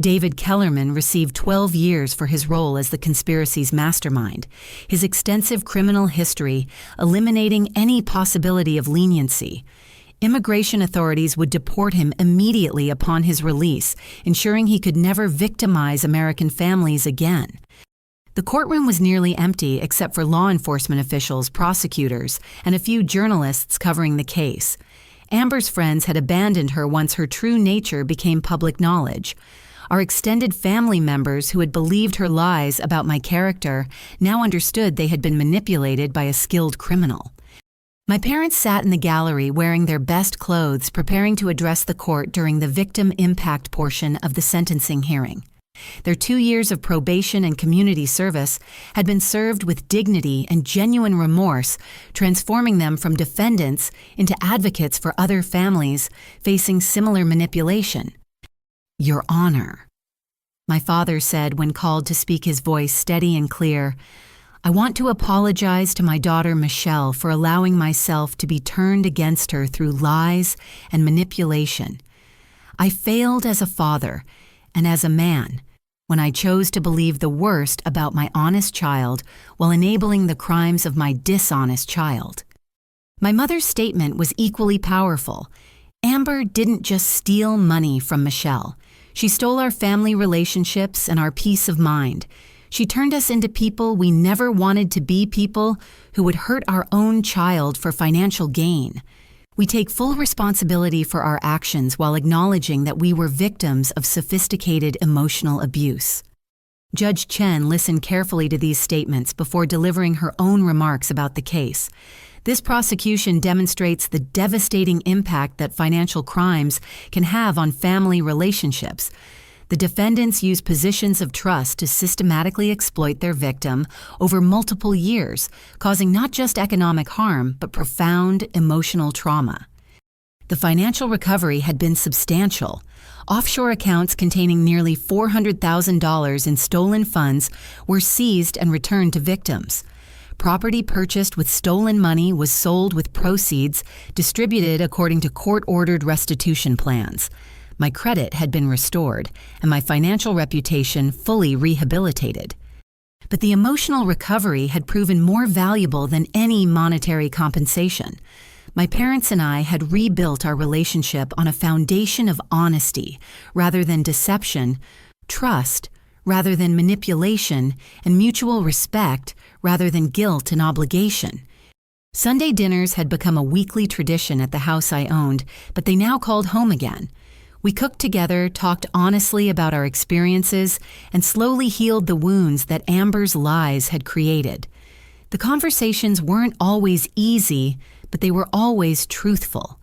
David Kellerman received 12 years for his role as the conspiracy's mastermind, his extensive criminal history eliminating any possibility of leniency. Immigration authorities would deport him immediately upon his release, ensuring he could never victimize American families again. The courtroom was nearly empty except for law enforcement officials, prosecutors, and a few journalists covering the case. Amber's friends had abandoned her once her true nature became public knowledge. Our extended family members who had believed her lies about my character now understood they had been manipulated by a skilled criminal. My parents sat in the gallery wearing their best clothes, preparing to address the court during the victim impact portion of the sentencing hearing. Their 2 years of probation and community service had been served with dignity and genuine remorse, transforming them from defendants into advocates for other families facing similar manipulation. "Your Honor," my father said when called to speak, his voice steady and clear, "I want to apologize to my daughter Michelle for allowing myself to be turned against her through lies and manipulation. I failed as a father and as a man when I chose to believe the worst about my honest child while enabling the crimes of my dishonest child." My mother's statement was equally powerful. Amber didn't just steal money from Michelle. She stole our family relationships and our peace of mind. She turned us into people we never wanted to be, people who would hurt our own child for financial gain. We take full responsibility for our actions while acknowledging that we were victims of sophisticated emotional abuse. Judge Chen listened carefully to these statements before delivering her own remarks about the case. This prosecution demonstrates the devastating impact that financial crimes can have on family relationships. The defendants use positions of trust to systematically exploit their victim over multiple years, causing not just economic harm, but profound emotional trauma. The financial recovery had been substantial. Offshore accounts containing nearly $400,000 in stolen funds were seized and returned to victims. Property purchased with stolen money was sold with proceeds distributed according to court-ordered restitution plans. My credit had been restored, and my financial reputation fully rehabilitated. But the emotional recovery had proven more valuable than any monetary compensation. My parents and I had rebuilt our relationship on a foundation of honesty rather than deception, trust rather than manipulation, and mutual respect rather than guilt and obligation. Sunday dinners had become a weekly tradition at the house I owned, but they now called home again. We cooked together, talked honestly about our experiences, and slowly healed the wounds that Amber's lies had created. The conversations weren't always easy, but they were always truthful.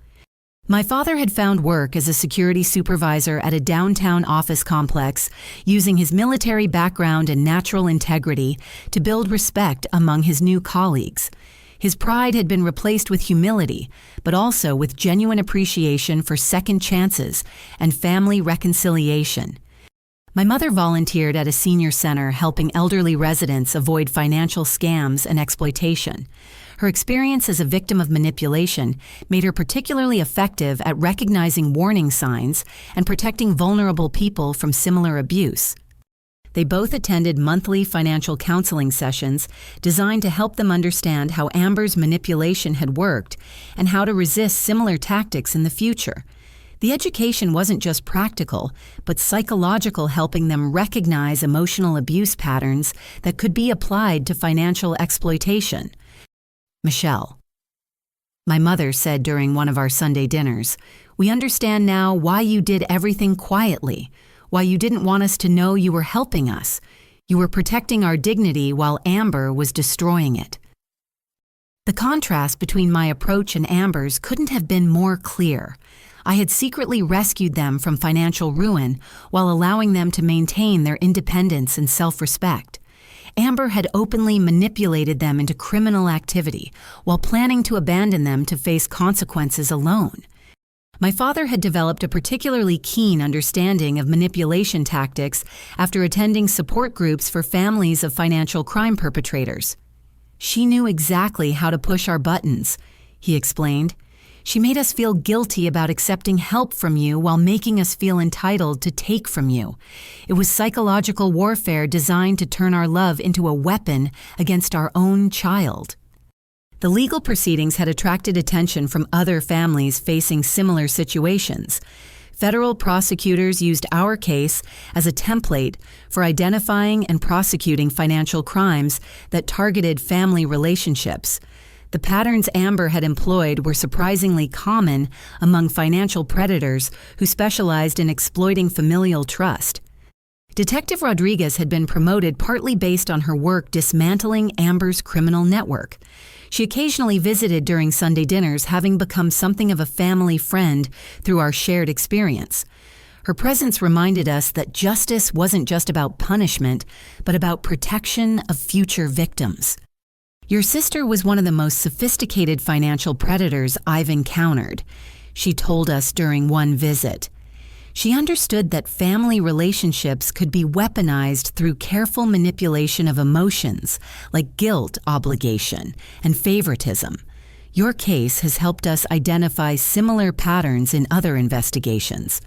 My father had found work as a security supervisor at a downtown office complex, using his military background and natural integrity to build respect among his new colleagues. His pride had been replaced with humility, but also with genuine appreciation for second chances and family reconciliation. My mother volunteered at a senior center helping elderly residents avoid financial scams and exploitation. Her experience as a victim of manipulation made her particularly effective at recognizing warning signs and protecting vulnerable people from similar abuse. They both attended monthly financial counseling sessions designed to help them understand how Amber's manipulation had worked and how to resist similar tactics in the future. The education wasn't just practical, but psychological, helping them recognize emotional abuse patterns that could be applied to financial exploitation. Michelle. My mother said during one of our Sunday dinners, "We understand now why you did everything quietly, why you didn't want us to know you were helping us. You were protecting our dignity while Amber was destroying it." The contrast between my approach and Amber's couldn't have been more clear. I had secretly rescued them from financial ruin while allowing them to maintain their independence and self-respect. Amber had openly manipulated them into criminal activity while planning to abandon them to face consequences alone. My father had developed a particularly keen understanding of manipulation tactics after attending support groups for families of financial crime perpetrators. "She knew exactly how to push our buttons," he explained. "She made us feel guilty about accepting help from you while making us feel entitled to take from you. It was psychological warfare designed to turn our love into a weapon against our own child." The legal proceedings had attracted attention from other families facing similar situations. Federal prosecutors used our case as a template for identifying and prosecuting financial crimes that targeted family relationships. The patterns Amber had employed were surprisingly common among financial predators who specialized in exploiting familial trust. Detective Rodriguez had been promoted partly based on her work dismantling Amber's criminal network. She occasionally visited during Sunday dinners, having become something of a family friend through our shared experience. Her presence reminded us that justice wasn't just about punishment, but about protection of future victims. "Your sister was one of the most sophisticated financial predators I've encountered," she told us during one visit. She understood that family relationships could be weaponized through careful manipulation of emotions like guilt, obligation, and favoritism. Your case has helped us identify similar patterns in other investigations.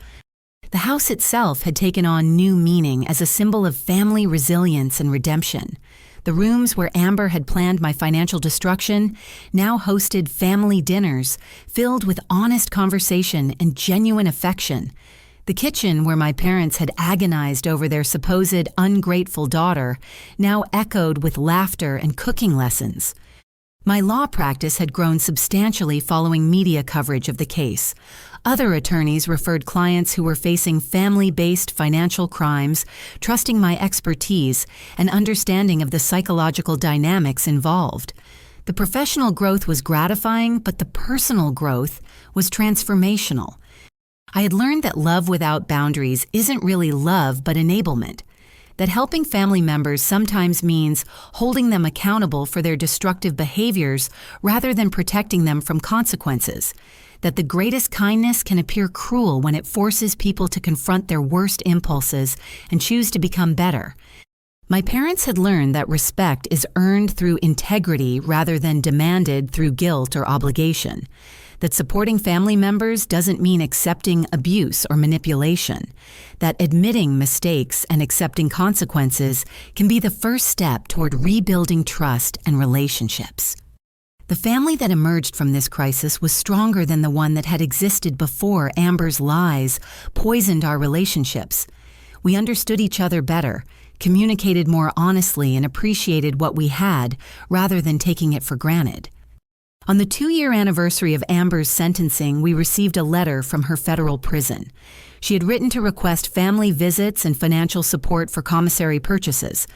The house itself had taken on new meaning as a symbol of family resilience and redemption. The rooms where Amber had planned my financial destruction now hosted family dinners filled with honest conversation and genuine affection. The kitchen, where my parents had agonized over their supposed ungrateful daughter, now echoed with laughter and cooking lessons. My law practice had grown substantially following media coverage of the case. Other attorneys referred clients who were facing family-based financial crimes, trusting my expertise and understanding of the psychological dynamics involved. The professional growth was gratifying, but the personal growth was transformational. I had learned that love without boundaries isn't really love, but enablement. That helping family members sometimes means holding them accountable for their destructive behaviors rather than protecting them from consequences. That the greatest kindness can appear cruel when it forces people to confront their worst impulses and choose to become better. My parents had learned that respect is earned through integrity rather than demanded through guilt or obligation. That supporting family members doesn't mean accepting abuse or manipulation. That admitting mistakes and accepting consequences can be the first step toward rebuilding trust and relationships. The family that emerged from this crisis was stronger than the one that had existed before Amber's lies poisoned our relationships. We understood each other better, communicated more honestly, and appreciated what we had rather than taking it for granted. On the 2-year anniversary of Amber's sentencing, we received a letter from her federal prison. She had written to request family visits and financial support for commissary purchases.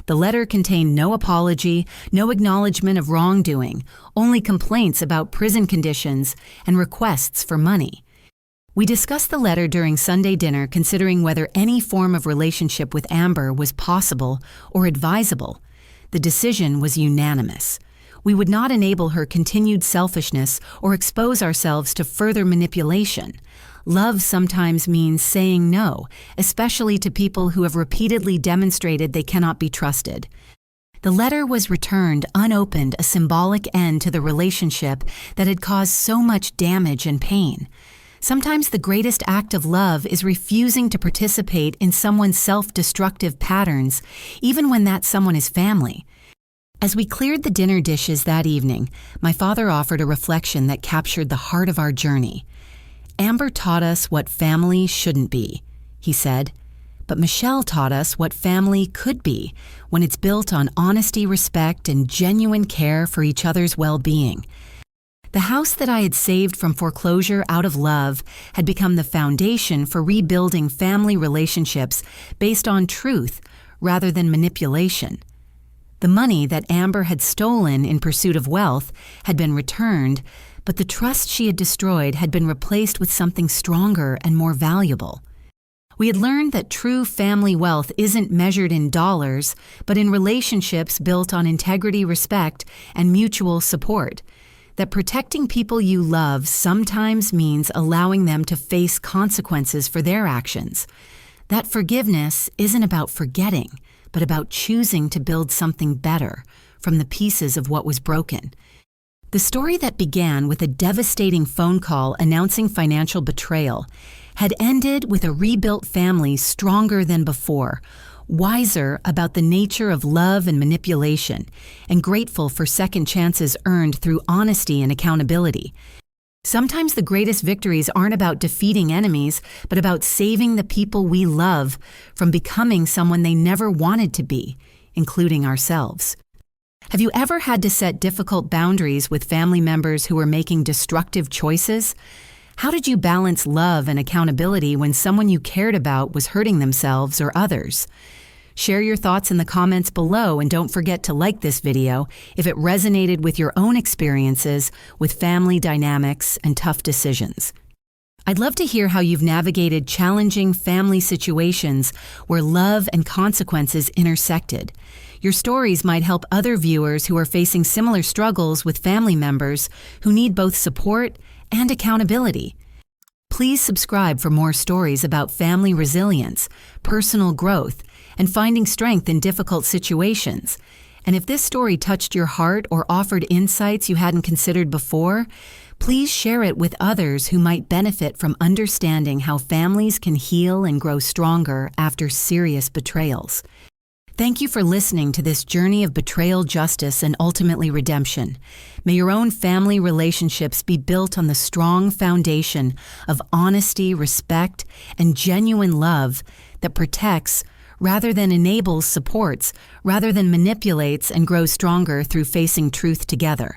The letter contained no apology, no acknowledgement of wrongdoing, only complaints about prison conditions and requests for money. We discussed the letter during Sunday dinner, considering whether any form of relationship with Amber was possible or advisable. The decision was unanimous. We would not enable her continued selfishness or expose ourselves to further manipulation. Love sometimes means saying no, especially to people who have repeatedly demonstrated they cannot be trusted. The letter was returned unopened, a symbolic end to the relationship that had caused so much damage and pain. Sometimes the greatest act of love is refusing to participate in someone's self-destructive patterns, even when that someone is family. As we cleared the dinner dishes that evening, my father offered a reflection that captured the heart of our journey. "Amber taught us what family shouldn't be," he said. But Michelle taught us what family could be when it's built on honesty, respect, and genuine care for each other's well-being. The house that I had saved from foreclosure out of love had become the foundation for rebuilding family relationships based on truth rather than manipulation. The money that Amber had stolen in pursuit of wealth had been returned, but the trust she had destroyed had been replaced with something stronger and more valuable. We had learned that true family wealth isn't measured in dollars, but in relationships built on integrity, respect, and mutual support. That protecting people you love sometimes means allowing them to face consequences for their actions. That forgiveness isn't about forgetting, but about choosing to build something better from the pieces of what was broken. The story that began with a devastating phone call announcing financial betrayal had ended with a rebuilt family stronger than before, wiser about the nature of love and manipulation, and grateful for second chances earned through honesty and accountability. Sometimes the greatest victories aren't about defeating enemies, but about saving the people we love from becoming someone they never wanted to be, including ourselves. Have you ever had to set difficult boundaries with family members who were making destructive choices? How did you balance love and accountability when someone you cared about was hurting themselves or others? Share your thoughts in the comments below, and don't forget to like this video if it resonated with your own experiences with family dynamics and tough decisions. I'd love to hear how you've navigated challenging family situations where love and consequences intersected. Your stories might help other viewers who are facing similar struggles with family members who need both support and accountability. Please subscribe for more stories about family resilience, personal growth, and finding strength in difficult situations. And if this story touched your heart or offered insights you hadn't considered before, please share it with others who might benefit from understanding how families can heal and grow stronger after serious betrayals. Thank you for listening to this journey of betrayal, justice, and ultimately redemption. May your own family relationships be built on the strong foundation of honesty, respect, and genuine love that protects rather than enables, supports rather than manipulates, and grows stronger through facing truth together.